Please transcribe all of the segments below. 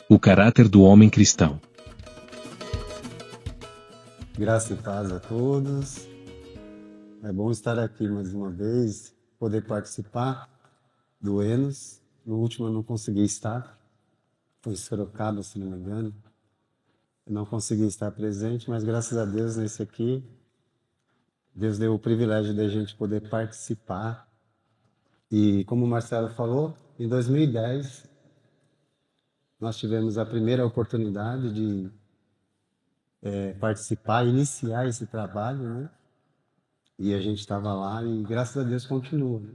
O caráter do homem cristão. Graça e paz a todos. É bom estar aqui mais uma vez, poder participar do Enos. No último eu não consegui estar, foi em Sorocaba, se não me engano. Eu não consegui estar presente, mas graças a Deus nesse aqui, Deus deu o privilégio de a gente poder participar. E como o Marcelo falou, em 2010 nós tivemos a primeira oportunidade de participar, iniciar esse trabalho, né? E a gente estava lá e graças a Deus continua, né?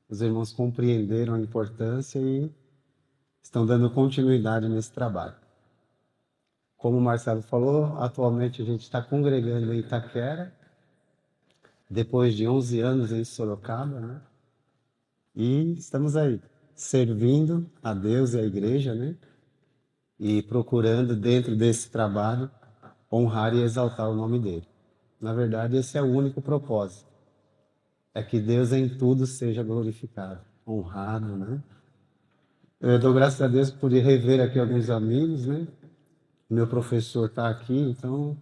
Os irmãos compreenderam a importância e estão dando continuidade nesse trabalho. Como o Marcelo falou, atualmente a gente está congregando em Itaquera, depois de 11 anos em Sorocaba, né? E estamos aí, servindo a Deus e a igreja, né? E procurando, dentro desse trabalho, honrar e exaltar o nome dele. Na verdade, esse é o único propósito. É que Deus em tudo seja glorificado, honrado, né? Eu dou graças a Deus por rever aqui alguns amigos, né? Meu professor está aqui, então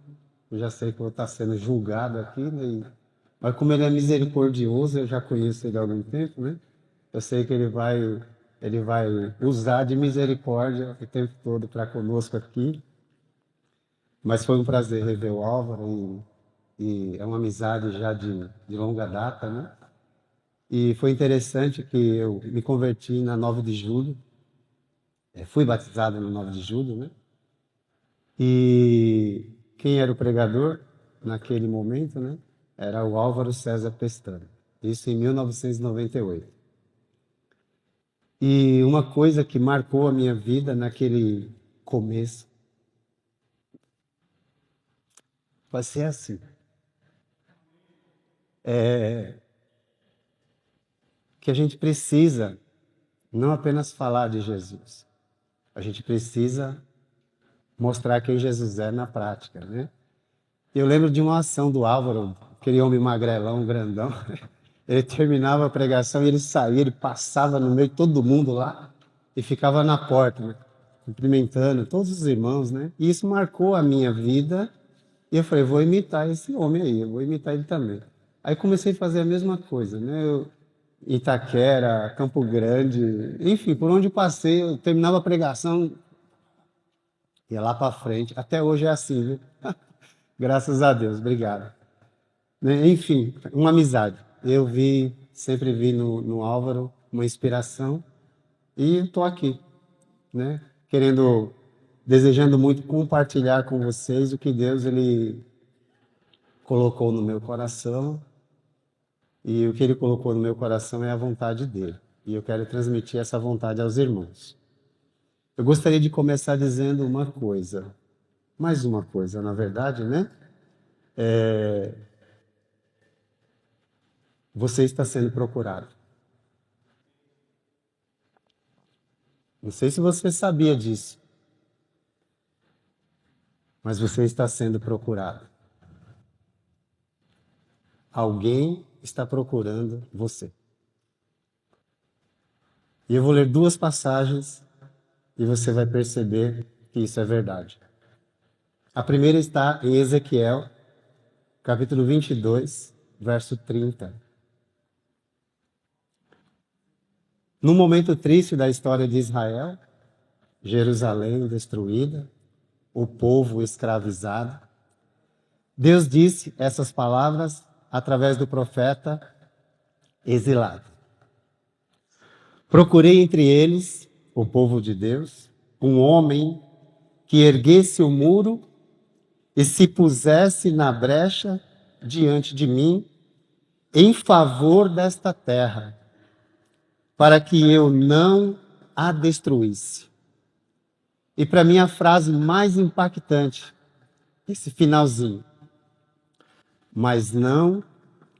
eu já sei que eu vou estar sendo julgado aqui, né? Mas como ele é misericordioso, eu já conheço ele há algum tempo, né? Eu sei que ele vai usar de misericórdia o tempo todo para conosco aqui. Mas foi um prazer rever o Álvaro e é uma amizade já de longa data, né? E foi interessante que eu me converti na 9 de julho, fui batizado no 9 de julho, né? E quem era o pregador naquele momento, né? Era o Álvaro César Pestana. Isso em 1998. E uma coisa que marcou a minha vida naquele começo vai ser assim. Que a gente precisa não apenas falar de Jesus, a gente precisa mostrar quem Jesus é na prática, né? Eu lembro de uma ação do Álvaro, aquele homem magrelão, grandão. Ele terminava a pregação e ele saía, ele passava no meio de todo mundo lá e ficava na porta, né? Cumprimentando todos os irmãos, né? E isso marcou a minha vida. E eu falei, vou imitar esse homem aí, eu vou imitar ele também. Aí comecei a fazer a mesma coisa, né? Itaquera, Campo Grande, enfim, por onde eu passei, eu terminava a pregação, ia lá para frente. Até hoje é assim, viu? Graças a Deus, obrigado. Né? Enfim, uma amizade. Sempre vi no Álvaro uma inspiração e estou aqui, né? Desejando muito compartilhar com vocês o que Deus ele colocou no meu coração e o que ele colocou no meu coração é a vontade dele. E eu quero transmitir essa vontade aos irmãos. Eu gostaria de começar dizendo uma coisa, mais uma coisa, na verdade, né? Você está sendo procurado. Não sei se você sabia disso, mas você está sendo procurado. Alguém está procurando você. E eu vou ler duas passagens e você vai perceber que isso é verdade. A primeira está em Ezequiel, capítulo 22, verso 30. Num momento triste da história de Israel, Jerusalém destruída, o povo escravizado, Deus disse essas palavras através do profeta exilado. Procurei entre eles, o povo de Deus, um homem que erguesse o muro e se pusesse na brecha diante de mim em favor desta terra, para que eu não a destruísse. E para mim a frase mais impactante, esse finalzinho. Mas não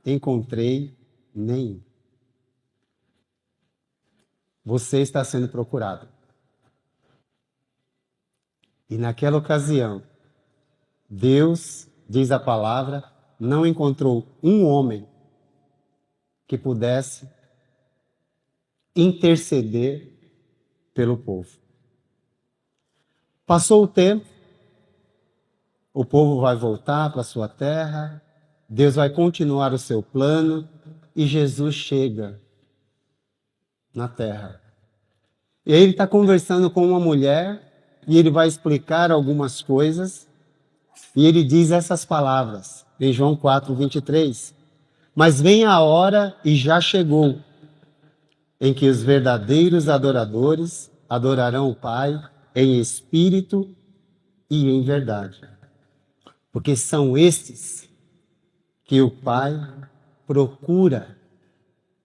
encontrei nenhum. Você está sendo procurado. E naquela ocasião, Deus, diz a palavra, não encontrou um homem que pudesse interceder pelo povo. Passou o tempo, o povo vai voltar para a sua terra, Deus vai continuar o seu plano e Jesus chega na terra. E aí ele está conversando com uma mulher e ele vai explicar algumas coisas e ele diz essas palavras em João 4:23. Mas vem a hora e já chegou em que os verdadeiros adoradores adorarão o Pai em espírito e em verdade. Porque são estes que o Pai procura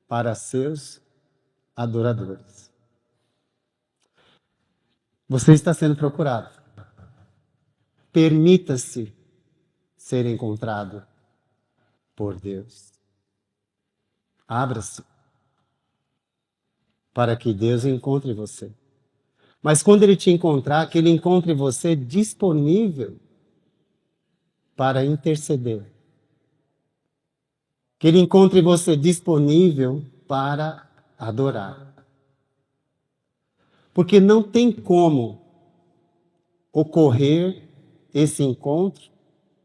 para seus adoradores. Você está sendo procurado. Permita-se ser encontrado por Deus. Abra-se para que Deus encontre você. Mas quando Ele te encontrar, que Ele encontre você disponível para interceder. Que Ele encontre você disponível para adorar. Porque não tem como ocorrer esse encontro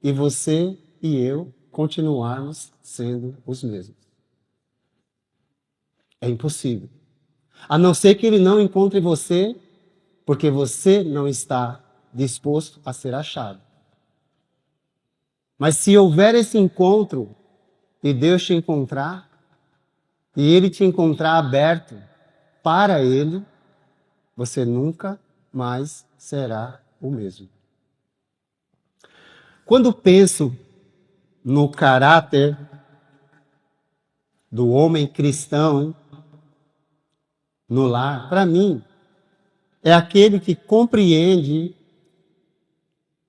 e você e eu continuarmos sendo os mesmos. É impossível. A não ser que Ele não encontre você porque você não está disposto a ser achado. Mas se houver esse encontro e Deus te encontrar, e Ele te encontrar aberto para Ele, você nunca mais será o mesmo. Quando penso no caráter do homem cristão no lar, para mim, é aquele que compreende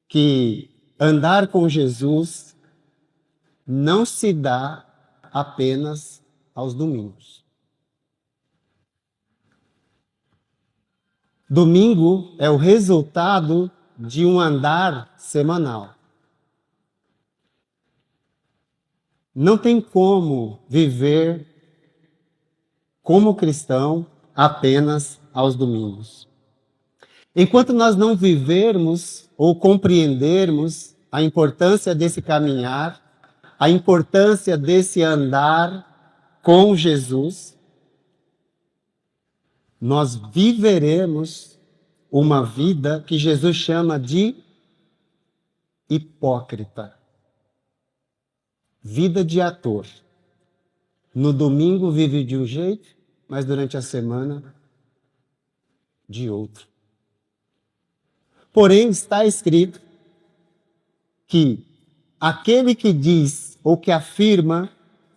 que andar com Jesus não se dá apenas aos domingos. Domingo é o resultado de um andar semanal. Não tem como viver como cristão apenas aos domingos. Enquanto nós não vivermos ou compreendermos a importância desse caminhar, a importância desse andar com Jesus, nós viveremos uma vida que Jesus chama de hipócrita. Vida de ator. No domingo vive de um jeito, mas durante a semana de outro. Porém, está escrito que aquele que diz ou que afirma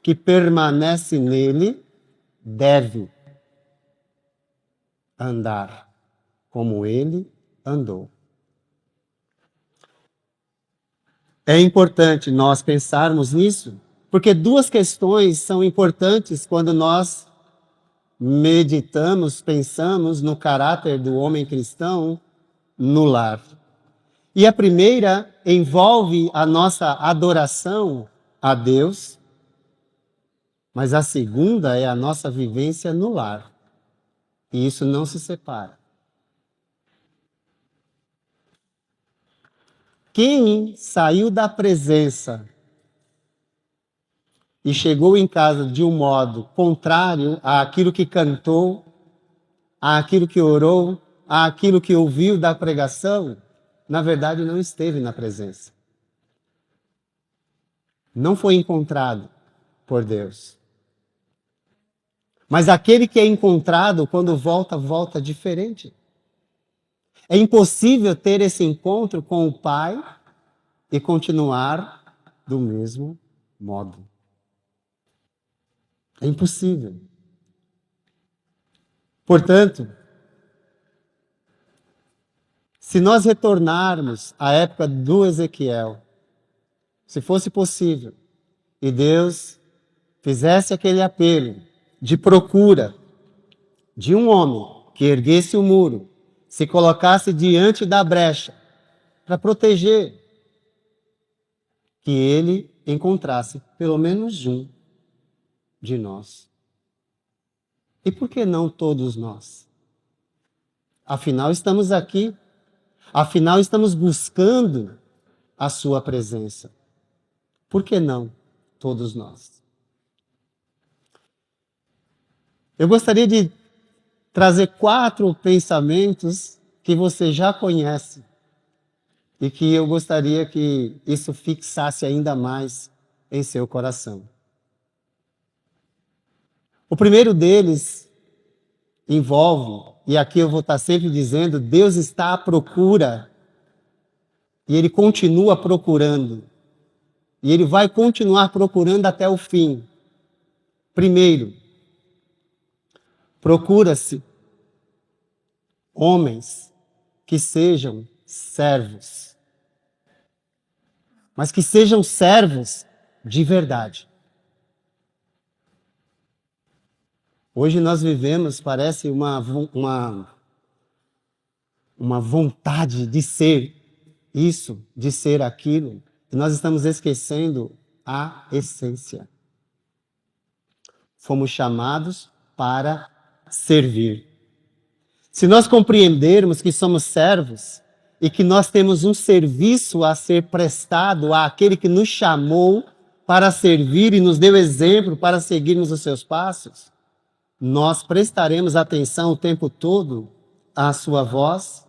que permanece nele deve andar como ele andou. É importante nós pensarmos nisso, porque duas questões são importantes quando nós meditamos, pensamos no caráter do homem cristão no lar. E a primeira envolve a nossa adoração a Deus, mas a segunda é a nossa vivência no lar. E isso não se separa. Quem saiu da presença e chegou em casa de um modo contrário àquilo que cantou, àquilo que orou, àquilo que ouviu da pregação, na verdade não esteve na presença. Não foi encontrado por Deus. Mas aquele que é encontrado, quando volta, volta diferente. É impossível ter esse encontro com o Pai e continuar do mesmo modo. É impossível. Portanto, se nós retornarmos à época do Ezequiel, se fosse possível, e Deus fizesse aquele apelo de procura de um homem que erguesse o muro, se colocasse diante da brecha para proteger, que ele encontrasse pelo menos um de nós. E por que não todos nós? Afinal, estamos aqui. Afinal, estamos buscando a sua presença. Por que não todos nós? Eu gostaria de trazer 4 pensamentos que você já conhece e que eu gostaria que isso fixasse ainda mais em seu coração. O primeiro deles envolve, e aqui eu vou estar sempre dizendo, Deus está à procura e Ele continua procurando. E Ele vai continuar procurando até o fim. Primeiro, procura-se homens que sejam servos, mas que sejam servos de verdade. Hoje nós vivemos, parece uma vontade de ser isso, de ser aquilo, e nós estamos esquecendo a essência. Fomos chamados para servir. Se nós compreendermos que somos servos e que nós temos um serviço a ser prestado àquele que nos chamou para servir e nos deu exemplo para seguirmos os seus passos, nós prestaremos atenção o tempo todo à sua voz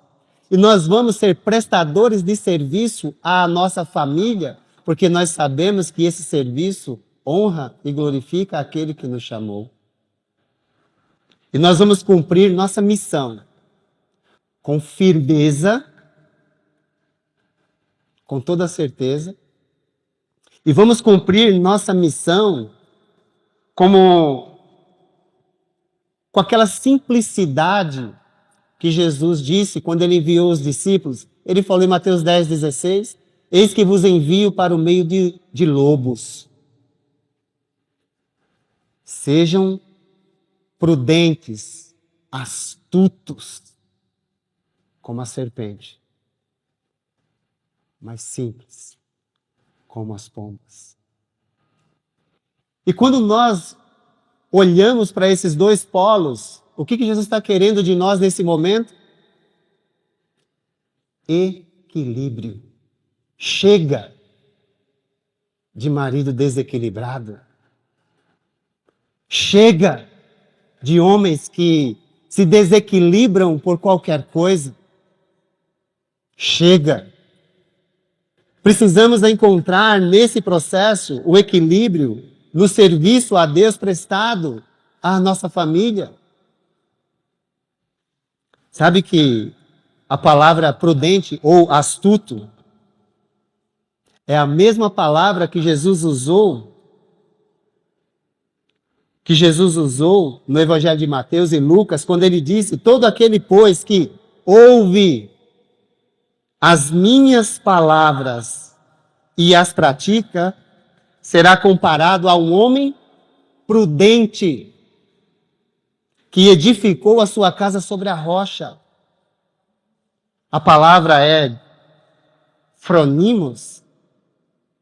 e nós vamos ser prestadores de serviço à nossa família, porque nós sabemos que esse serviço honra e glorifica aquele que nos chamou. E nós vamos cumprir nossa missão com firmeza, com toda certeza, e vamos cumprir nossa missão com aquela simplicidade que Jesus disse quando ele enviou os discípulos. Ele falou em Mateus 10:16, eis que vos envio para o meio de lobos. Sejam prudentes, astutos, como a serpente, mas simples, como as pombas. E quando nós olhamos para esses dois polos, o que Jesus está querendo de nós nesse momento? Equilíbrio. Chega de marido desequilibrado. Chega de homens que se desequilibram por qualquer coisa. Chega. Precisamos encontrar nesse processo o equilíbrio no serviço a Deus prestado à nossa família. Sabe que a palavra prudente ou astuto é a mesma palavra que Jesus usou no Evangelho de Mateus e Lucas, quando ele disse, todo aquele, pois, que ouve as minhas palavras e as pratica, será comparado a um homem prudente, que edificou a sua casa sobre a rocha. A palavra é phronimos,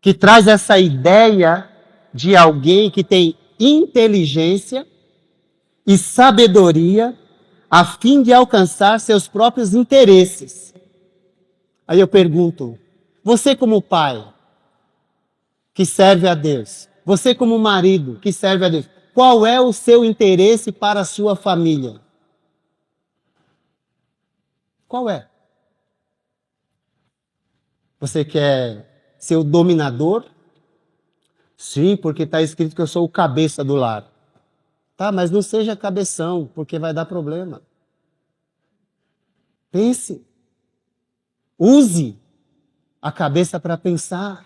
que traz essa ideia de alguém que tem inteligência e sabedoria a fim de alcançar seus próprios interesses. Aí eu pergunto, você como pai que serve a Deus, você como marido que serve a Deus, qual é o seu interesse para a sua família? Qual é? Você quer ser o dominador? Sim, porque está escrito que eu sou o cabeça do lar. Tá, mas não seja cabeção, porque vai dar problema. Pense. Use a cabeça para pensar.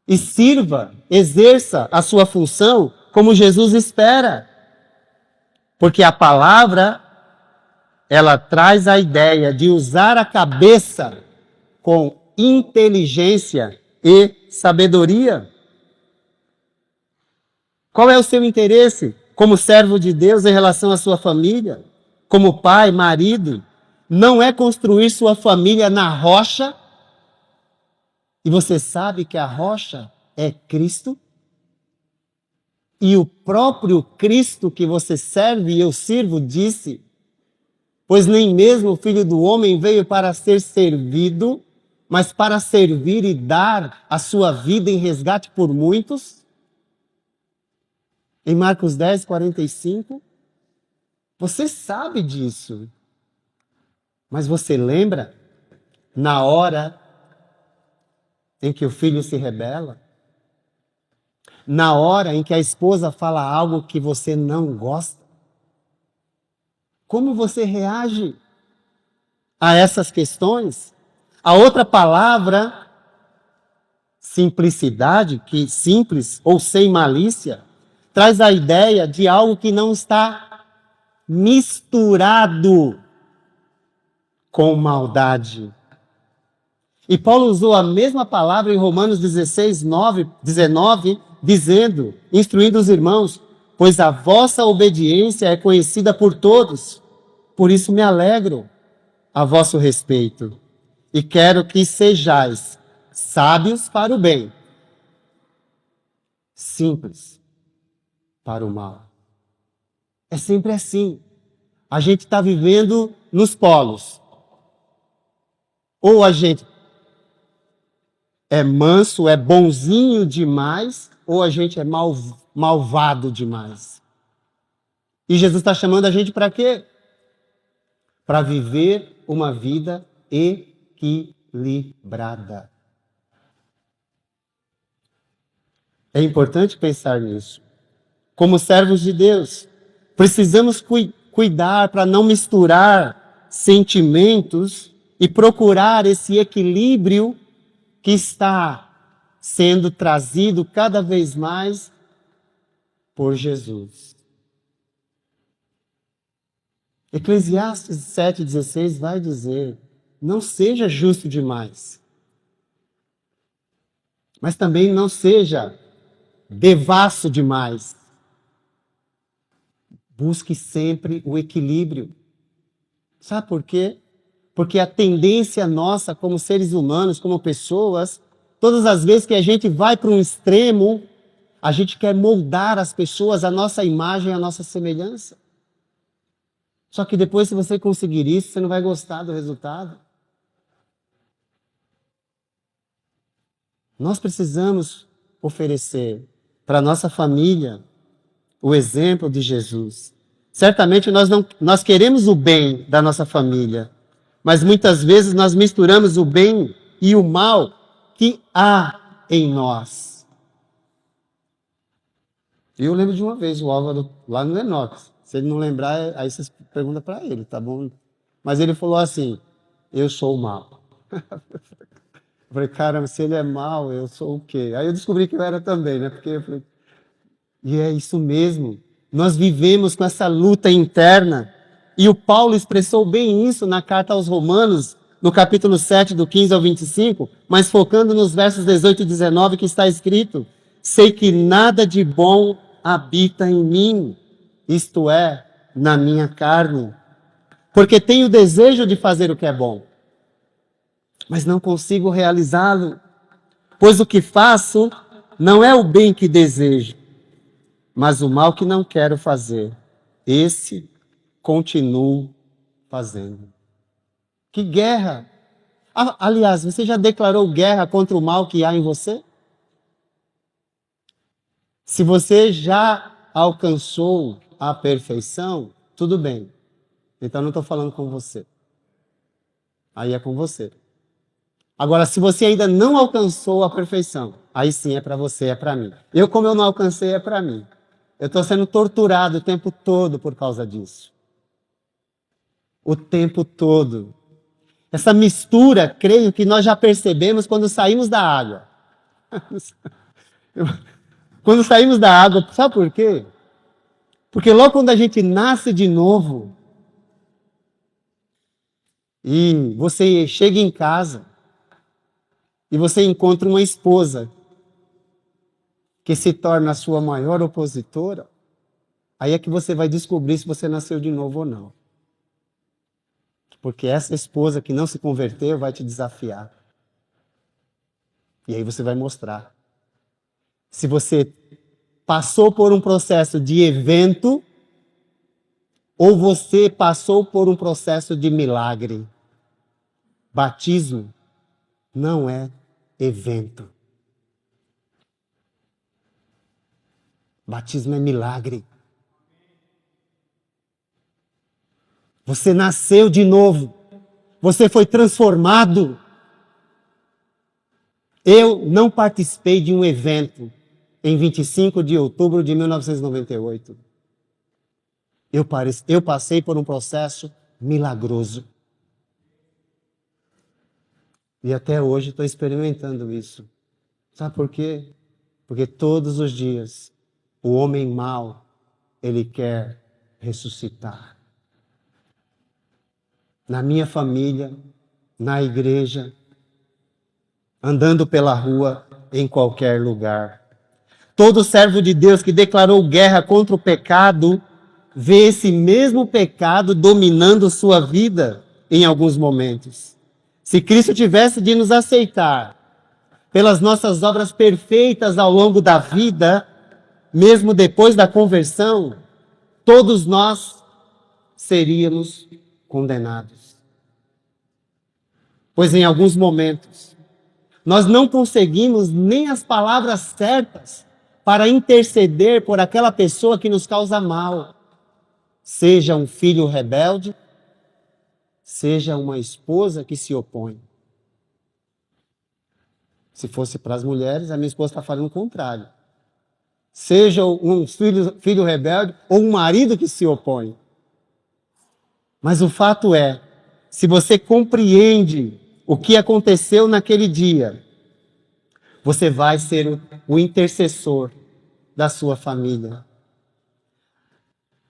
E sirva, exerça a sua função como Jesus espera. Porque a palavra, ela traz a ideia de usar a cabeça com inteligência e sabedoria. Qual é o seu interesse como servo de Deus em relação à sua família? Como pai, marido? Não é construir sua família na rocha? E você sabe que a rocha é Cristo? E o próprio Cristo que você serve e eu sirvo disse, Pois nem mesmo o Filho do Homem veio para ser servido, mas para servir e dar a sua vida em resgate por muitos. Em Marcos 10, 45. Você sabe disso. Mas você lembra na hora em que o filho se rebela? Na hora em que a esposa fala algo que você não gosta? Como você reage a essas questões? A outra palavra, simplicidade, que simples ou sem malícia, traz a ideia de algo que não está misturado com maldade. E Paulo usou a mesma palavra em Romanos 16, 19, dizendo, instruindo os irmãos, pois a vossa obediência é conhecida por todos, por isso me alegro a vosso respeito. E quero que sejais sábios para o bem, simples para o mal. É sempre assim. A gente está vivendo nos polos. Ou a gente é manso, é bonzinho demais, ou a gente é malvado demais. E Jesus está chamando a gente para quê? Para viver uma vida equilibrada. É importante pensar nisso. Como servos de Deus, precisamos cuidar para não misturar sentimentos e procurar esse equilíbrio que está sendo trazido cada vez mais por Jesus. Eclesiastes 7,16 vai dizer, não seja justo demais, mas também não seja devasso demais. Busque sempre o equilíbrio. Sabe por quê? Porque a tendência nossa como seres humanos, como pessoas, todas as vezes que a gente vai para um extremo, a gente quer moldar as pessoas à nossa imagem, à nossa semelhança. Só que depois, se você conseguir isso, você não vai gostar do resultado. Nós precisamos oferecer para a nossa família o exemplo de Jesus. Certamente nós queremos o bem da nossa família, mas muitas vezes nós misturamos o bem e o mal que há em nós. Eu lembro de uma vez o Álvaro lá no Enox. Se ele não lembrar, aí você pergunta para ele, tá bom? Mas ele falou assim, eu sou o mal. Eu falei, caramba, se ele é mal, eu sou o quê? Aí eu descobri que eu era também, né? Porque eu falei, e é isso mesmo. Nós vivemos com essa luta interna. E o Paulo expressou bem isso na carta aos Romanos, no capítulo 7, do 15 ao 25, mas focando nos versos 18 e 19, que está escrito, sei que nada de bom habita em mim, isto é, na minha carne, porque tenho desejo de fazer o que é bom, mas não consigo realizá-lo, pois o que faço não é o bem que desejo, mas o mal que não quero fazer, esse continuo fazendo. Que guerra! Aliás, você já declarou guerra contra o mal que há em você? Se você já alcançou a perfeição, tudo bem. Então não estou falando com você. Aí é com você. Agora, se você ainda não alcançou a perfeição, aí sim é para você, é para mim. Como eu não alcancei, é para mim. Eu estou sendo torturado o tempo todo por causa disso. O tempo todo. Essa mistura, creio que nós já percebemos quando saímos da água. Quando saímos da água, sabe por quê? Porque logo quando a gente nasce de novo, e você chega em casa, e você encontra uma esposa que se torna a sua maior opositora, aí é que você vai descobrir se você nasceu de novo ou não. Porque essa esposa que não se converteu vai te desafiar. E aí você vai mostrar. Se você passou por um processo de evento ou você passou por um processo de milagre. Batismo não é evento. Batismo é milagre. Você nasceu de novo. Você foi transformado. Eu não participei de um evento em 25 de outubro de 1998. Eu passei por um processo milagroso. E até hoje estou experimentando isso. Sabe por quê? Porque todos os dias o homem mau, ele quer ressuscitar. Na minha família, na igreja, andando pela rua, em qualquer lugar. Todo servo de Deus que declarou guerra contra o pecado, vê esse mesmo pecado dominando sua vida em alguns momentos. Se Cristo tivesse de nos aceitar pelas nossas obras perfeitas ao longo da vida, mesmo depois da conversão, todos nós seríamos condenados. Pois em alguns momentos, nós não conseguimos nem as palavras certas para interceder por aquela pessoa que nos causa mal. Seja um filho rebelde, seja uma esposa que se opõe. Se fosse para as mulheres, a minha esposa está falando o contrário. Seja um filho rebelde ou um marido que se opõe. Mas o fato é, se você compreende o que aconteceu naquele dia, você vai ser o intercessor da sua família.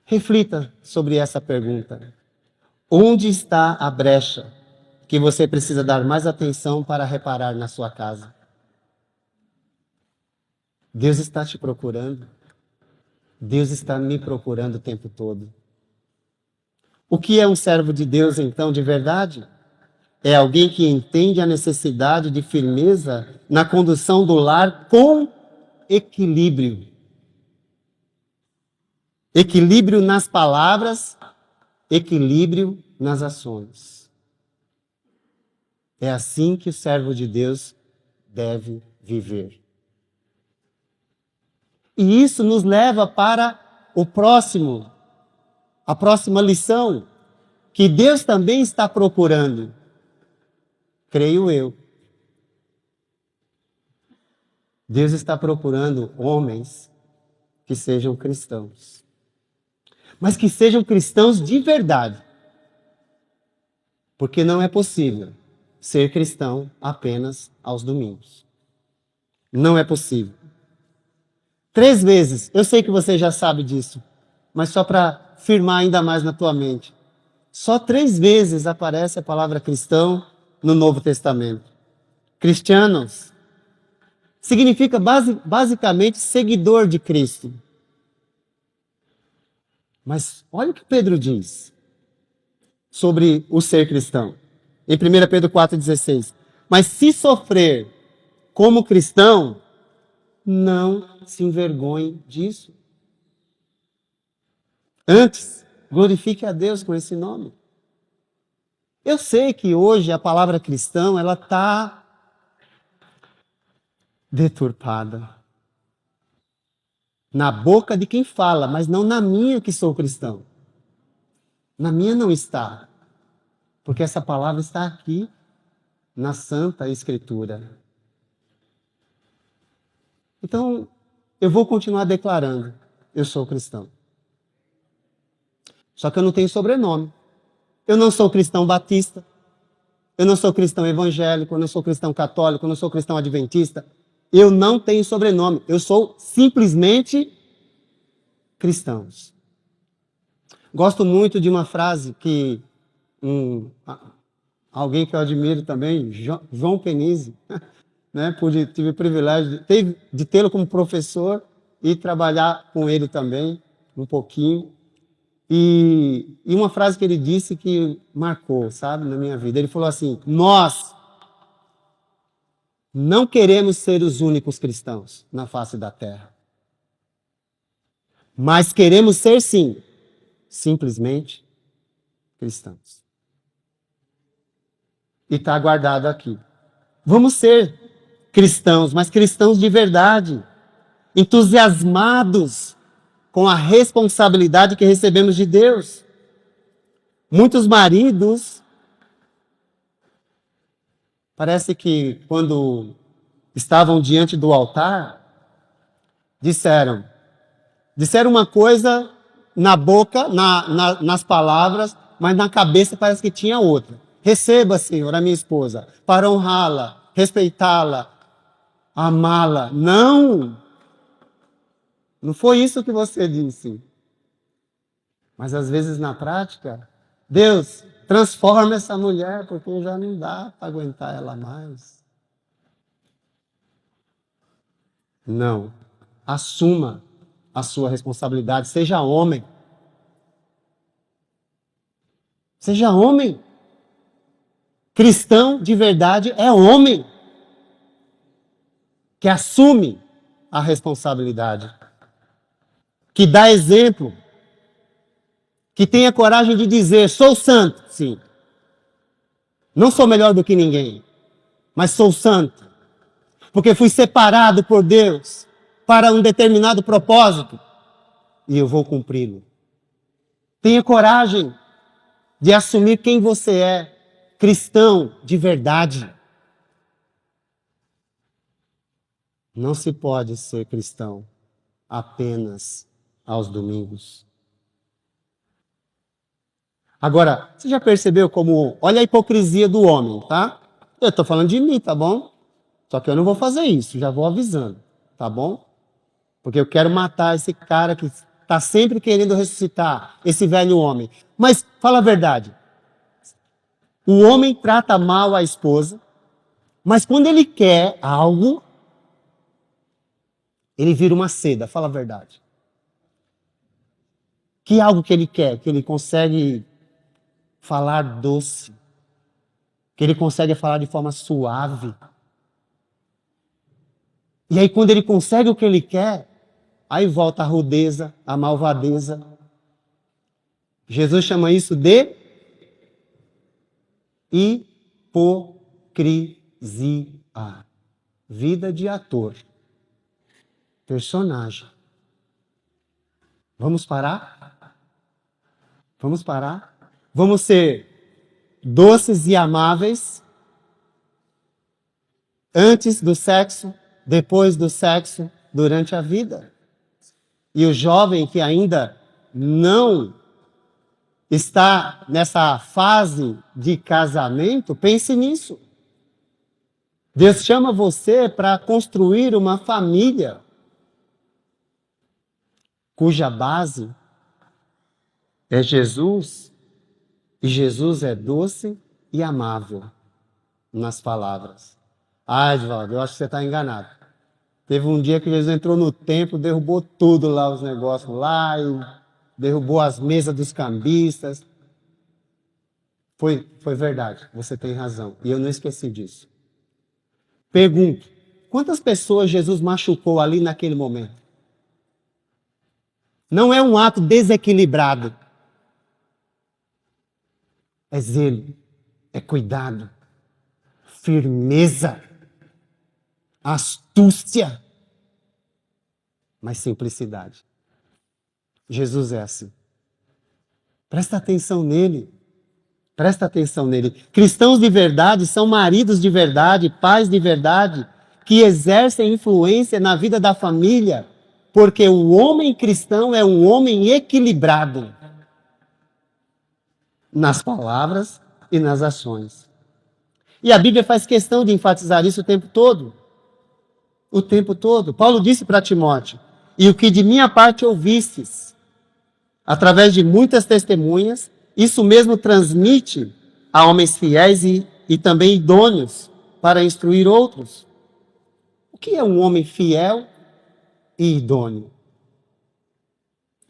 Reflita sobre essa pergunta. Onde está a brecha que você precisa dar mais atenção para reparar na sua casa? Deus está te procurando. Deus está me procurando o tempo todo. O que é um servo de Deus, então, de verdade? É alguém que entende a necessidade de firmeza na condução do lar com equilíbrio. Equilíbrio nas palavras, equilíbrio nas ações. É assim que o servo de Deus deve viver. E isso nos leva para a próxima lição, que Deus também está procurando. Creio eu. Deus está procurando homens que sejam cristãos. Mas que sejam cristãos de verdade. Porque não é possível ser cristão apenas aos domingos. Não é possível. 3 vezes, eu sei que você já sabe disso, mas só para firmar ainda mais na tua mente. Só 3 vezes aparece a palavra cristão no Novo Testamento. Cristianos significa basicamente seguidor de Cristo. Mas olha o que Pedro diz sobre o ser cristão. Em 1 Pedro 4,16. Mas se sofrer como cristão, não se envergonhe disso. Antes, glorifique a Deus com esse nome. Eu sei que hoje a palavra cristão, ela está deturpada. Na boca de quem fala, mas não na minha que sou cristão. Na minha não está. Porque essa palavra está aqui, na Santa Escritura. Então, eu vou continuar declarando, eu sou cristão. Só que eu não tenho sobrenome. Eu não sou cristão batista, eu não sou cristão evangélico, eu não sou cristão católico, eu não sou cristão adventista. Eu não tenho sobrenome, eu sou simplesmente cristãos. Gosto muito de uma frase que alguém que eu admiro também, João Penise, né? Tive o privilégio de tê-lo como professor e trabalhar com ele também, um pouquinho. E uma frase que ele disse que marcou, sabe, na minha vida. Ele falou assim: nós não queremos ser os únicos cristãos na face da terra. Mas queremos ser, sim, simplesmente cristãos. E está guardado aqui. Vamos ser cristãos, mas cristãos de verdade, entusiasmados com a responsabilidade que recebemos de Deus. Muitos maridos, parece que quando estavam diante do altar, disseram uma coisa na boca, nas palavras, mas na cabeça parece que tinha outra. Receba, Senhor, a minha esposa, para honrá-la, respeitá-la, amá-la. Não! Não foi isso que você disse. Mas às vezes na prática, Deus, transforma essa mulher, porque já não dá para aguentar ela mais. Não. Assuma a sua responsabilidade. Seja homem. Seja homem. Cristão de verdade é homem que assume a responsabilidade, que dá exemplo, que tenha coragem de dizer: sou santo, sim. Não sou melhor do que ninguém, mas sou santo, porque fui separado por Deus para um determinado propósito e eu vou cumpri-lo. Tenha coragem de assumir quem você é, cristão de verdade. Não se pode ser cristão apenas aos domingos. Agora, você já percebeu como... Olha a hipocrisia do homem, tá? Eu estou falando de mim, tá bom? Só que eu não vou fazer isso, já vou avisando, tá bom? Porque eu quero matar esse cara que está sempre querendo ressuscitar, esse velho homem. Mas, fala a verdade, o homem trata mal a esposa, mas quando ele quer algo, ele vira uma seda, fala a verdade. Que algo que ele quer, que ele consegue falar doce, que ele consegue falar de forma suave. E aí quando ele consegue o que ele quer, aí volta a rudeza, a malvadeza. Jesus chama isso de hipocrisia. Vida de ator. Personagem. Vamos parar? Vamos parar? Vamos ser doces e amáveis antes do sexo, depois do sexo, durante a vida. E o jovem que ainda não está nessa fase de casamento, pense nisso. Deus chama você para construir uma família cuja base é Jesus, e Jesus é doce e amável nas palavras. Ah, Edvaldo, eu acho que você está enganado. Teve um dia que Jesus entrou no templo, derrubou tudo lá, os negócios lá, e derrubou as mesas dos cambistas. Foi verdade, você tem razão. E eu não esqueci disso. Pergunto, quantas pessoas Jesus machucou ali naquele momento? Não é um ato desequilibrado. É zelo, é cuidado, firmeza, astúcia, mas simplicidade. Jesus é assim. Presta atenção nele. Presta atenção nele. Cristãos de verdade são maridos de verdade, pais de verdade, que exercem influência na vida da família, porque o homem cristão é um homem equilibrado nas palavras e nas ações. E a Bíblia faz questão de enfatizar isso o tempo todo. O tempo todo. Paulo disse para Timóteo: e o que de minha parte ouvistes, através de muitas testemunhas, isso mesmo transmite a homens fiéis e também idôneos para instruir outros. O que é um homem fiel e idôneo?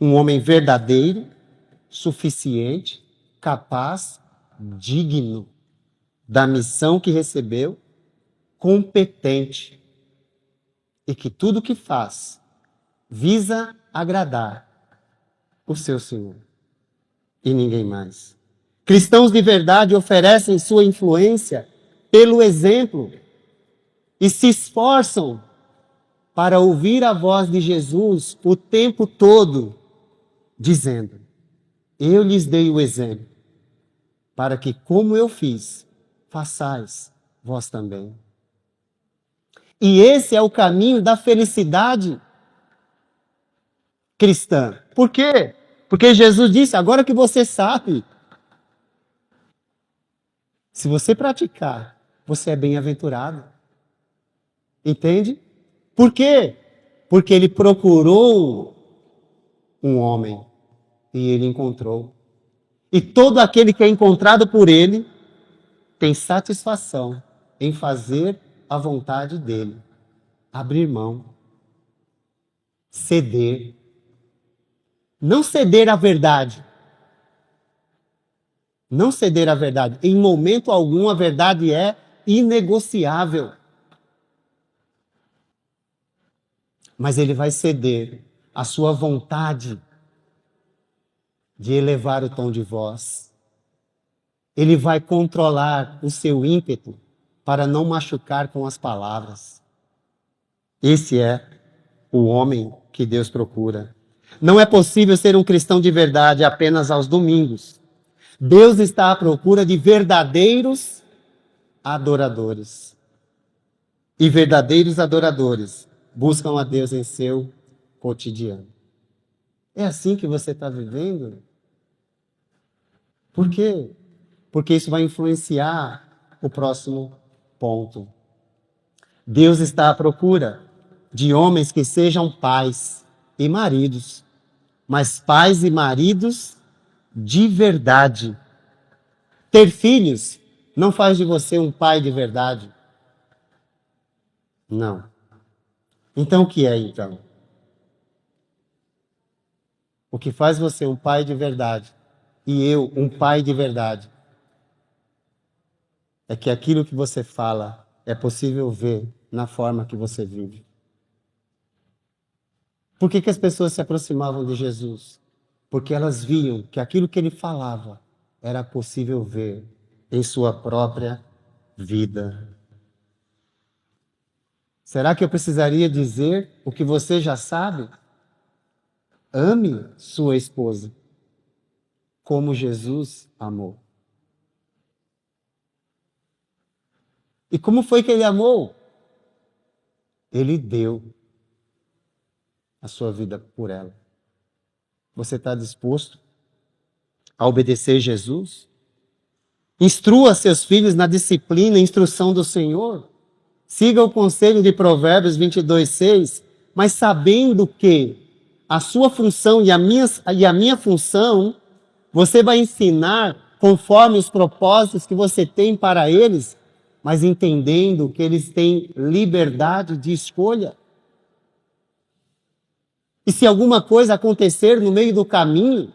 Um homem verdadeiro, suficiente, capaz, digno da missão que recebeu, competente e que tudo que faz visa agradar o seu Senhor. e ninguém mais. Cristãos de verdade oferecem sua influência pelo exemplo e se esforçam para ouvir a voz de Jesus o tempo todo, dizendo: eu lhes dei o exemplo, para que, como eu fiz, façais vós também. E esse é o caminho da felicidade cristã. Por quê? Porque Jesus disse: agora que você sabe, se você praticar, você é bem-aventurado. Entende? Por quê? Porque ele procurou um homem e ele encontrou. E todo aquele que é encontrado por ele tem satisfação em fazer a vontade dele, abrir mão, ceder. Não ceder à verdade. Não ceder à verdade. Em momento algum a verdade é inegociável. Mas ele vai ceder à sua vontade de elevar o tom de voz. Ele vai controlar o seu ímpeto para não machucar com as palavras. Esse é o homem que Deus procura. Não é possível ser um cristão de verdade apenas aos domingos. Deus está à procura de verdadeiros adoradores. E verdadeiros adoradores buscam a Deus em seu cotidiano. É assim que você está vivendo? Por quê? Porque isso vai influenciar o próximo ponto. Deus está à procura de homens que sejam pais e maridos, mas pais e maridos de verdade. Ter filhos não faz de você um pai de verdade. Não. Então o que é, então? O que faz você um pai de verdade e eu um pai de verdade é que aquilo que você fala é possível ver na forma que você vive. Por que as pessoas se aproximavam de Jesus? Porque elas viam que aquilo que ele falava era possível ver em sua própria vida. Será que eu precisaria dizer o que você já sabe? Ame sua esposa como Jesus amou. E como foi que ele amou? Ele deu a sua vida por ela. Você está disposto a obedecer Jesus? Instrua seus filhos na disciplina e instrução do Senhor. Siga o conselho de Provérbios 22:6, mas sabendo que a sua função e a minha função, você vai ensinar conforme os propósitos que você tem para eles, mas entendendo que eles têm liberdade de escolha. E se alguma coisa acontecer no meio do caminho,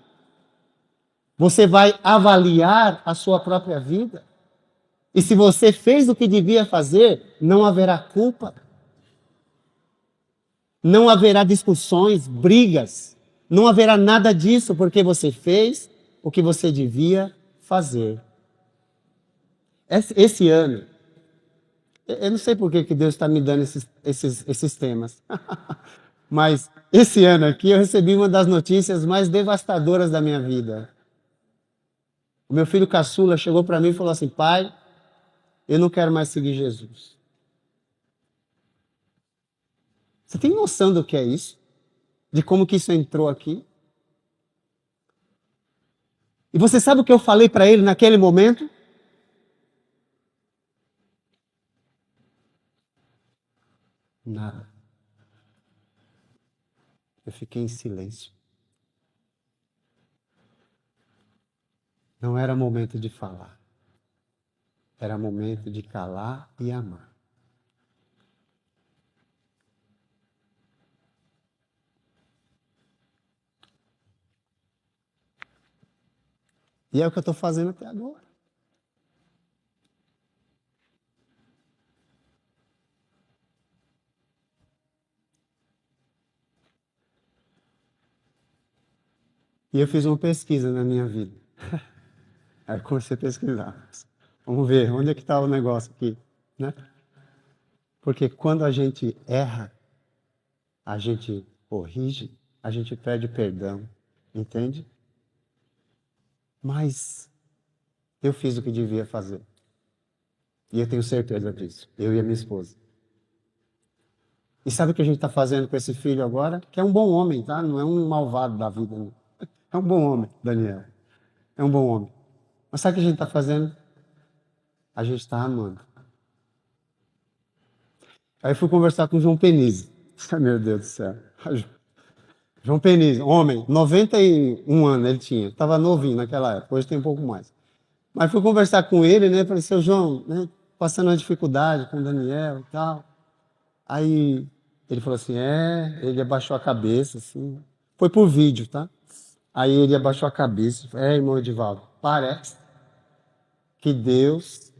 você vai avaliar a sua própria vida. E se você fez o que devia fazer, não haverá culpa. Não haverá discussões, brigas. Não haverá nada disso, porque você fez o que você devia fazer. Esse ano, eu não sei por que Deus está me dando esses temas, mas esse ano aqui eu recebi uma das notícias mais devastadoras da minha vida. O meu filho caçula chegou para mim e falou assim: pai, eu não quero mais seguir Jesus. Você tem noção do que é isso? De como que isso entrou aqui? E você sabe o que eu falei para ele naquele momento? Nada. Eu fiquei em silêncio. Não era momento de falar. Era momento de calar e amar. E é o que eu estou fazendo até agora. E eu fiz uma pesquisa na minha vida. Aí comecei a pesquisar. Vamos ver, onde é que está o negócio aqui, né? Porque quando a gente erra, a gente corrige, a gente pede perdão, entende? Mas eu fiz o que devia fazer. E eu tenho certeza disso, eu e a minha esposa. E sabe o que a gente está fazendo com esse filho agora? Que é um bom homem, tá? Não é um malvado da vida, não. É um bom homem, Daniel. É um bom homem. Mas sabe o que a gente está fazendo? A gente está amando. Aí eu fui conversar com o João Penise. Meu Deus do céu. João Penise, homem, 91 anos ele tinha. Estava novinho naquela época, hoje tem um pouco mais. Mas fui conversar com ele, né? Falei, seu João, né? Passando uma dificuldade com o Daniel e tal. Aí ele falou assim, ele abaixou a cabeça, assim. Foi por vídeo, tá? Aí ele abaixou a cabeça. Irmão Edivaldo, parece que Deus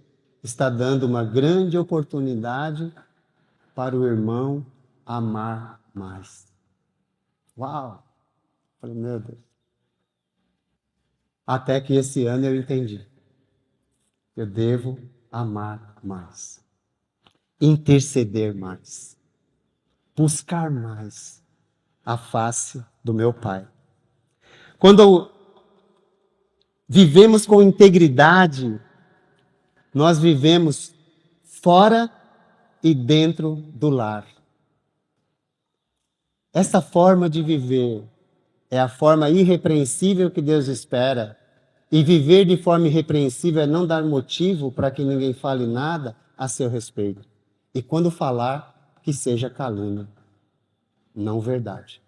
está dando uma grande oportunidade para o irmão amar mais. Uau! Falei, meu Deus. Até que esse ano eu entendi. Eu devo amar mais. Interceder mais. Buscar mais a face do meu Pai. Quando vivemos com integridade, nós vivemos fora e dentro do lar. Essa forma de viver é a forma irrepreensível que Deus espera. E viver de forma irrepreensível é não dar motivo para que ninguém fale nada a seu respeito. E quando falar, que seja calúnia, não verdade.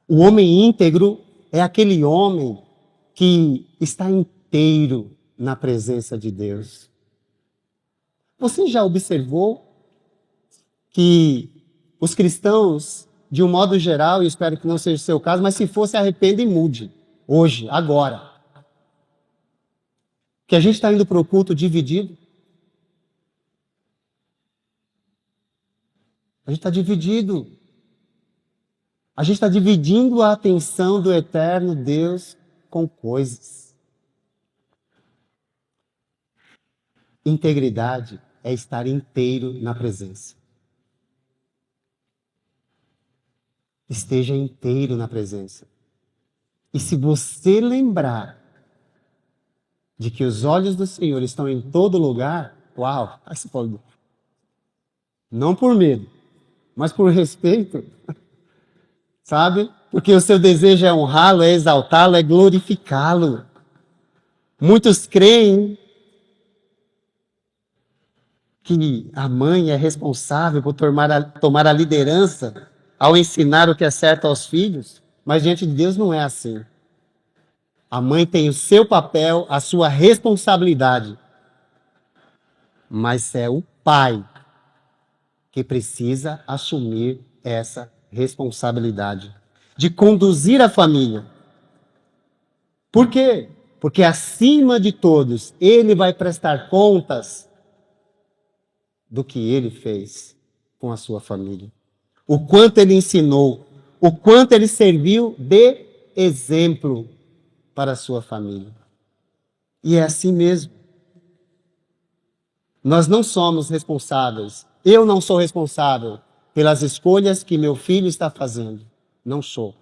O homem íntegro é aquele homem que está inteiro na presença de Deus. Você já observou que os cristãos, de um modo geral, e espero que não seja o seu caso, mas se for, se arrependa e mude. Hoje, agora. Que a gente está indo para o culto dividido. A gente está dividido. A gente está dividindo a atenção do eterno Deus com coisas. Integridade é estar inteiro na presença. Esteja inteiro na presença. E se você lembrar de que os olhos do Senhor estão em todo lugar, uau, aí você pode. Não por medo, mas por respeito, sabe? Porque o seu desejo é honrá-lo, é exaltá-lo, é glorificá-lo. Muitos creem que a mãe é responsável por tomar a liderança ao ensinar o que é certo aos filhos, mas diante de Deus não é assim. A mãe tem o seu papel, a sua responsabilidade, mas é o pai que precisa assumir essa responsabilidade de conduzir a família. Por quê? Porque acima de todos, ele vai prestar contas do que ele fez com a sua família. O quanto ele ensinou, o quanto ele serviu de exemplo para a sua família. E é assim mesmo. Nós não somos responsáveis. Eu não sou responsável pelas escolhas que meu filho está fazendo. Não sou.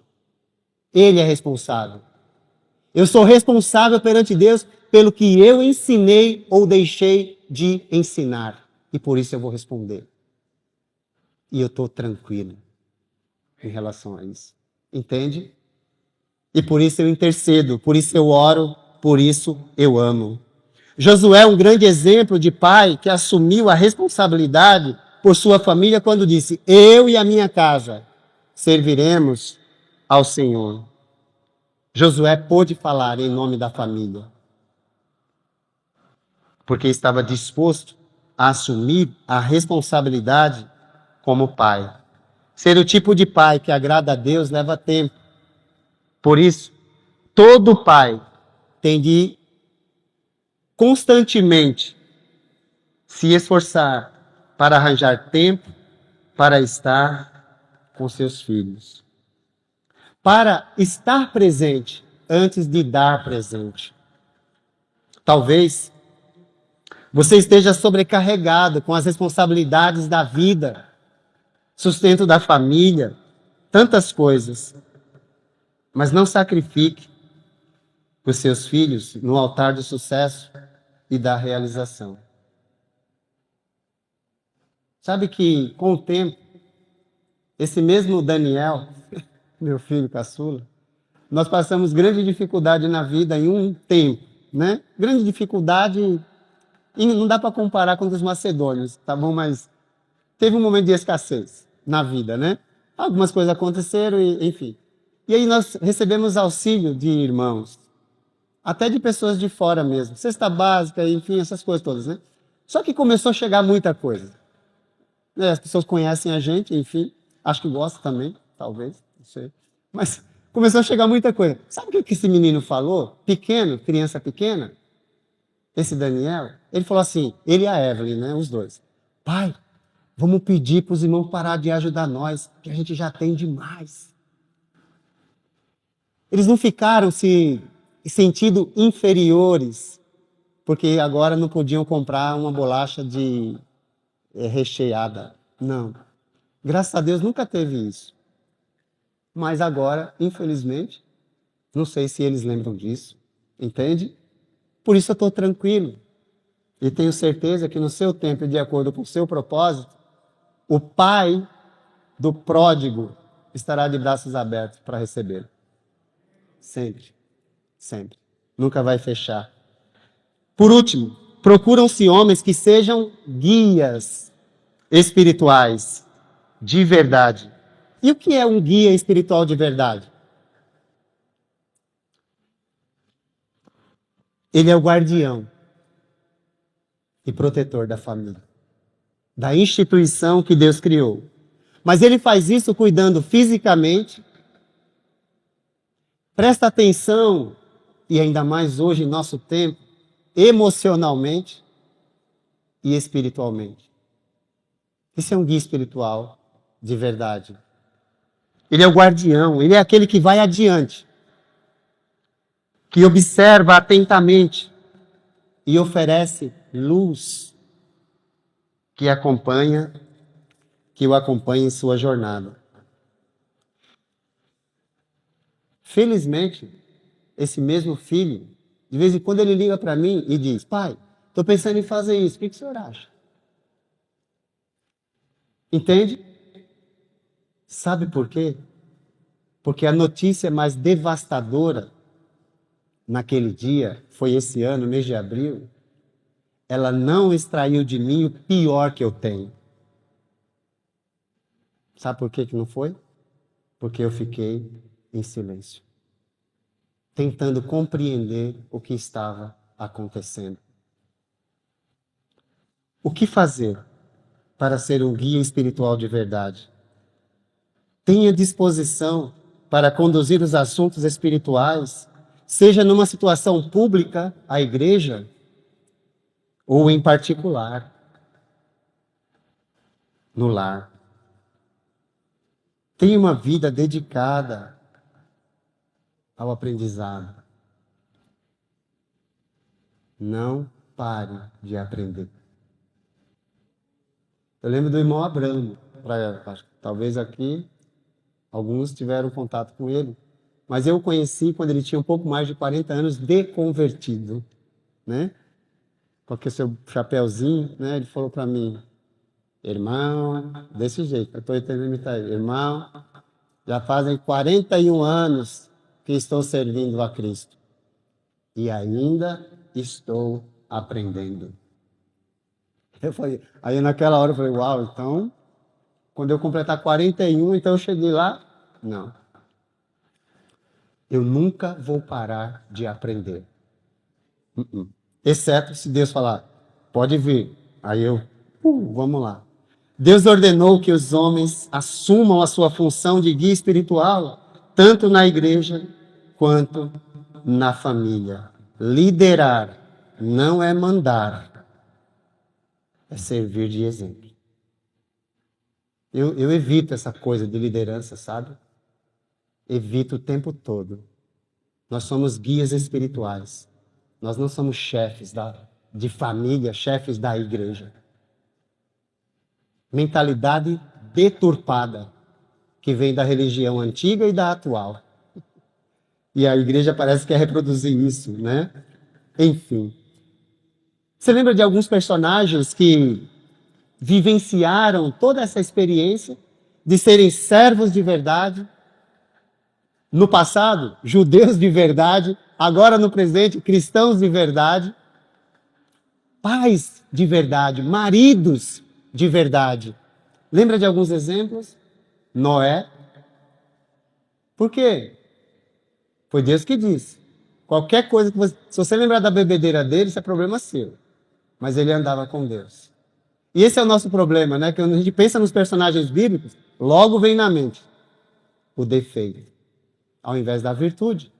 Ele é responsável. Eu sou responsável perante Deus pelo que eu ensinei ou deixei de ensinar. E por isso eu vou responder. E eu estou tranquilo em relação a isso. Entende? E por isso eu intercedo, por isso eu oro, por isso eu amo. Josué é um grande exemplo de pai que assumiu a responsabilidade por sua família quando disse: eu e a minha casa serviremos ao Senhor. Josué pôde falar em nome da família, porque estava disposto a assumir a responsabilidade como pai. Ser o tipo de pai que agrada a Deus leva tempo. Por isso, todo pai tem de constantemente se esforçar para arranjar tempo para estar com seus filhos. para estar presente antes de dar presente. Talvez você esteja sobrecarregado com as responsabilidades da vida, sustento da família, tantas coisas. Mas não sacrifique os seus filhos no altar do sucesso e da realização. Sabe que, com o tempo, esse mesmo Daniel, meu filho caçula, nós passamos grande dificuldade na vida em um tempo, né? Grande dificuldade, e não dá para comparar com os macedônios, tá bom? Mas teve um momento de escassez na vida, né? Algumas coisas aconteceram, enfim. E aí nós recebemos auxílio de irmãos, até de pessoas de fora mesmo, cesta básica, enfim, essas coisas todas, né? Só que começou a chegar muita coisa. As pessoas conhecem a gente, enfim, acho que gostam também, talvez, não sei. Mas começou a chegar muita coisa. Sabe o que esse menino falou? Pequeno, criança pequena, esse Daniel, ele falou assim, ele e a Evelyn, né, os dois. Pai, vamos pedir para os irmãos parar de ajudar nós, que a gente já tem demais. Eles não ficaram se sentindo inferiores, porque agora não podiam comprar uma bolacha de recheada. Não. Graças a Deus nunca teve isso. Mas agora, infelizmente, não sei se eles lembram disso, entende? Por isso eu estou tranquilo. E tenho certeza que no seu tempo, de acordo com o seu propósito, o pai do pródigo estará de braços abertos para recebê-lo. Sempre. Sempre. Nunca vai fechar. Por último, procuram-se homens que sejam guias espirituais de verdade. E o que é um guia espiritual de verdade? Ele é o guardião e protetor da família, da instituição que Deus criou. Mas ele faz isso cuidando fisicamente. Presta atenção, e ainda mais hoje em nosso tempo, emocionalmente e espiritualmente. Esse é um guia espiritual de verdade. Ele é o guardião, ele é aquele que vai adiante, que observa atentamente e oferece luz que o acompanha em sua jornada. Felizmente, esse mesmo filho, de vez em quando ele liga para mim e diz, pai, estou pensando em fazer isso, o que o senhor acha? Entende? Sabe por quê? Porque a notícia mais devastadora naquele dia, foi esse ano, mês de abril, ela não extraiu de mim o pior que eu tenho. Sabe por que não foi? Porque eu fiquei em silêncio, tentando compreender o que estava acontecendo. O que fazer para ser um guia espiritual de verdade? Tenha disposição para conduzir os assuntos espirituais, seja numa situação pública, a igreja, ou em particular, no lar. Tenha uma vida dedicada ao aprendizado. Não pare de aprender. Eu lembro do irmão Abramo, talvez aqui alguns tiveram contato com ele, mas eu o conheci quando ele tinha um pouco mais de 40 anos de convertido, né? Com aquele seu chapéuzinho, né? Ele falou para mim, irmão, desse jeito, eu estou tentando imitar ele, irmão, já fazem 41 anos que estou servindo a Cristo e ainda estou aprendendo. Eu falei, aí naquela hora eu falei, uau, então, quando eu completar 41, então eu cheguei lá? Não. Eu nunca vou parar de aprender. Exceto se Deus falar, pode vir. Aí vamos lá. Deus ordenou que os homens assumam a sua função de guia espiritual, tanto na igreja quanto na família. Liderar não é mandar, é servir de exemplo. Eu evito essa coisa de liderança, sabe? evita o tempo todo. Nós somos guias espirituais. Nós não somos chefes de família, chefes da igreja. Mentalidade deturpada, que vem da religião antiga e da atual. E a igreja parece que quer reproduzir isso, né? Enfim. Você lembra de alguns personagens que vivenciaram toda essa experiência de serem servos de verdade? No passado, judeus de verdade. Agora, no presente, cristãos de verdade. Pais de verdade. Maridos de verdade. Lembra de alguns exemplos? Noé. Por quê? Foi Deus que disse. Qualquer coisa que você... Se você lembrar da bebedeira dele, isso é problema seu. Mas ele andava com Deus. E esse é o nosso problema, né? Que quando a gente pensa nos personagens bíblicos, logo vem na mente o defeito, ao invés da virtude.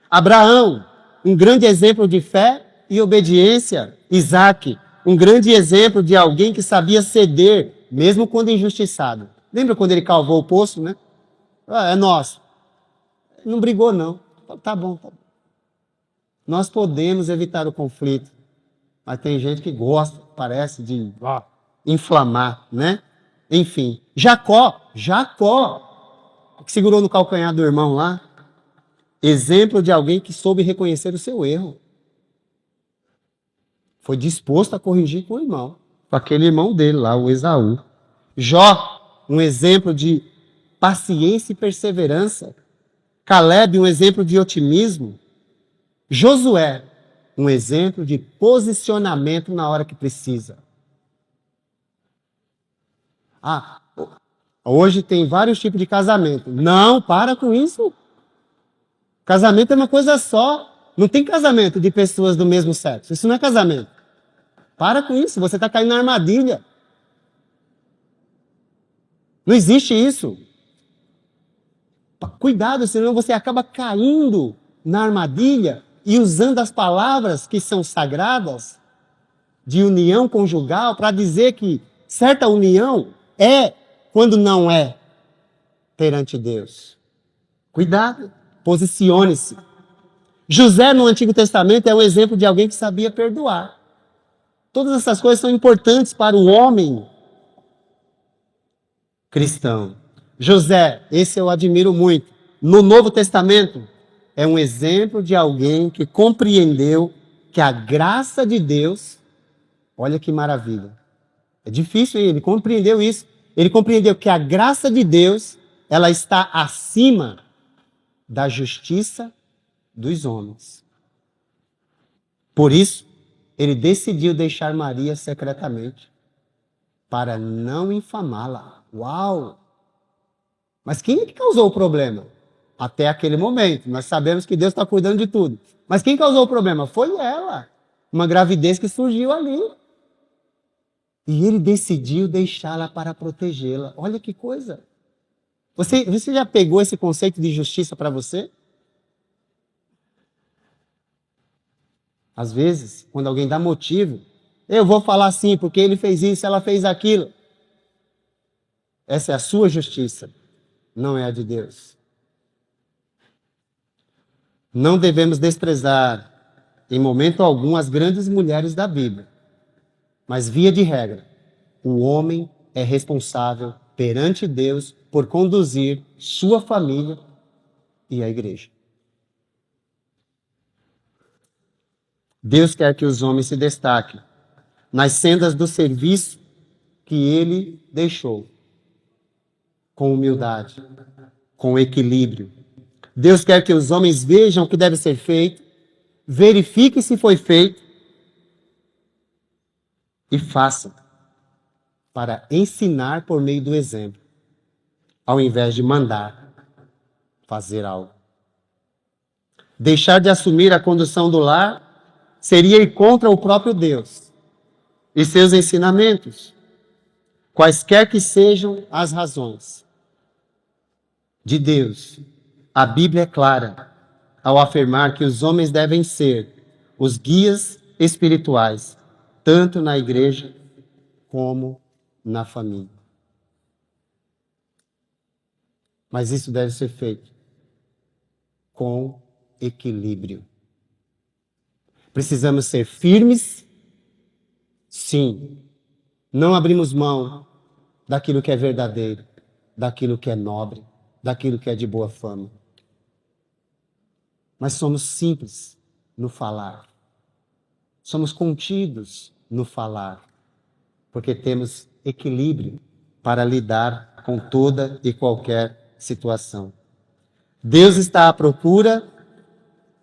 Abraão, um grande exemplo de fé e obediência. Isaac, um grande exemplo de alguém que sabia ceder, mesmo quando injustiçado. Lembra quando ele cavou o poço, né? É nosso. Não brigou, não. Tá bom, tá bom. Nós podemos evitar o conflito, mas tem gente que gosta, parece, de inflamar, né? Enfim, Jacó, que segurou no calcanhar do irmão lá, exemplo de alguém que soube reconhecer o seu erro. Foi disposto a corrigir com o irmão, com aquele irmão dele lá, o Esaú. Jó, um exemplo de paciência e perseverança. Caleb, um exemplo de otimismo. Josué, um exemplo de posicionamento na hora que precisa. Hoje tem vários tipos de casamento. Não, para com isso. Casamento é uma coisa só. Não tem casamento de pessoas do mesmo sexo. Isso não é casamento. Para com isso, você está caindo na armadilha. Não existe isso. Cuidado, senão você acaba caindo na armadilha e usando as palavras que são sagradas de união conjugal para dizer que certa união é quando não é perante Deus. Cuidado, posicione-se. José, no Antigo Testamento, é um exemplo de alguém que sabia perdoar. Todas essas coisas são importantes para o homem cristão. José, esse eu admiro muito. No Novo Testamento, é um exemplo de alguém que compreendeu que a graça de Deus, olha que maravilha. É difícil, hein? Ele compreendeu isso. Ele compreendeu que a graça de Deus, ela está acima da justiça dos homens. Por isso, ele decidiu deixar Maria secretamente, para não infamá-la. Uau! Mas quem é que causou o problema? Até aquele momento. Nós sabemos que Deus está cuidando de tudo. Mas quem causou o problema? Foi ela. Uma gravidez que surgiu ali. E ele decidiu deixá-la para protegê-la. Olha que coisa. Você já pegou esse conceito de justiça para você? Às vezes, quando alguém dá motivo, eu vou falar assim, porque ele fez isso, ela fez aquilo. Essa é a sua justiça, não é a de Deus. Não devemos desprezar, em momento algum, as grandes mulheres da Bíblia. Mas, via de regra, o homem é responsável perante Deus por conduzir sua família e a igreja. Deus quer que os homens se destaquem nas sendas do serviço que ele deixou, com humildade, com equilíbrio. Deus quer que os homens vejam o que deve ser feito, verifiquem se foi feito e façam, para ensinar por meio do exemplo, ao invés de mandar fazer algo. Deixar de assumir a condução do lar seria ir contra o próprio Deus e seus ensinamentos, quaisquer que sejam as razões. De Deus, a Bíblia é clara ao afirmar que os homens devem ser os guias espirituais, tanto na igreja como na família. Mas isso deve ser feito com equilíbrio. Precisamos ser firmes, sim. Não abrimos mão daquilo que é verdadeiro, daquilo que é nobre, daquilo que é de boa fama. Mas somos simples no falar. Somos contidos no falar, porque temos equilíbrio para lidar com toda e qualquer situação. Deus está à procura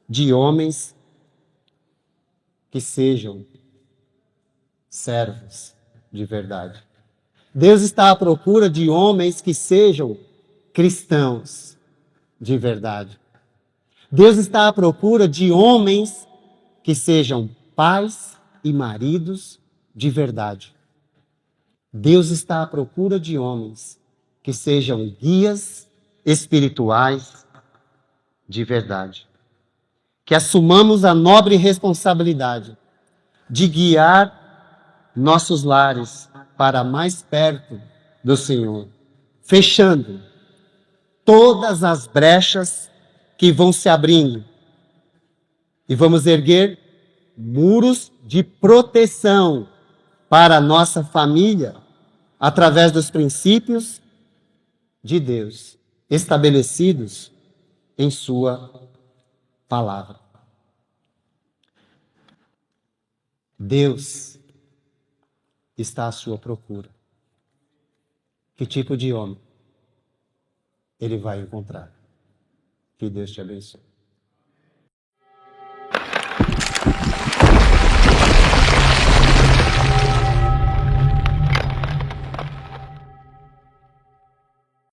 de homens que sejam servos de verdade. Deus está à procura de homens que sejam cristãos de verdade. Deus está à procura de homens que sejam pais e maridos de verdade. Deus está à procura de homens que sejam guias espirituais de verdade. Que assumamos a nobre responsabilidade de guiar nossos lares para mais perto do Senhor, fechando todas as brechas que vão se abrindo e vamos erguer muros de proteção para a nossa família através dos princípios de Deus estabelecidos em sua palavra. Deus está à sua procura. Que tipo de homem ele vai encontrar? Que Deus te abençoe.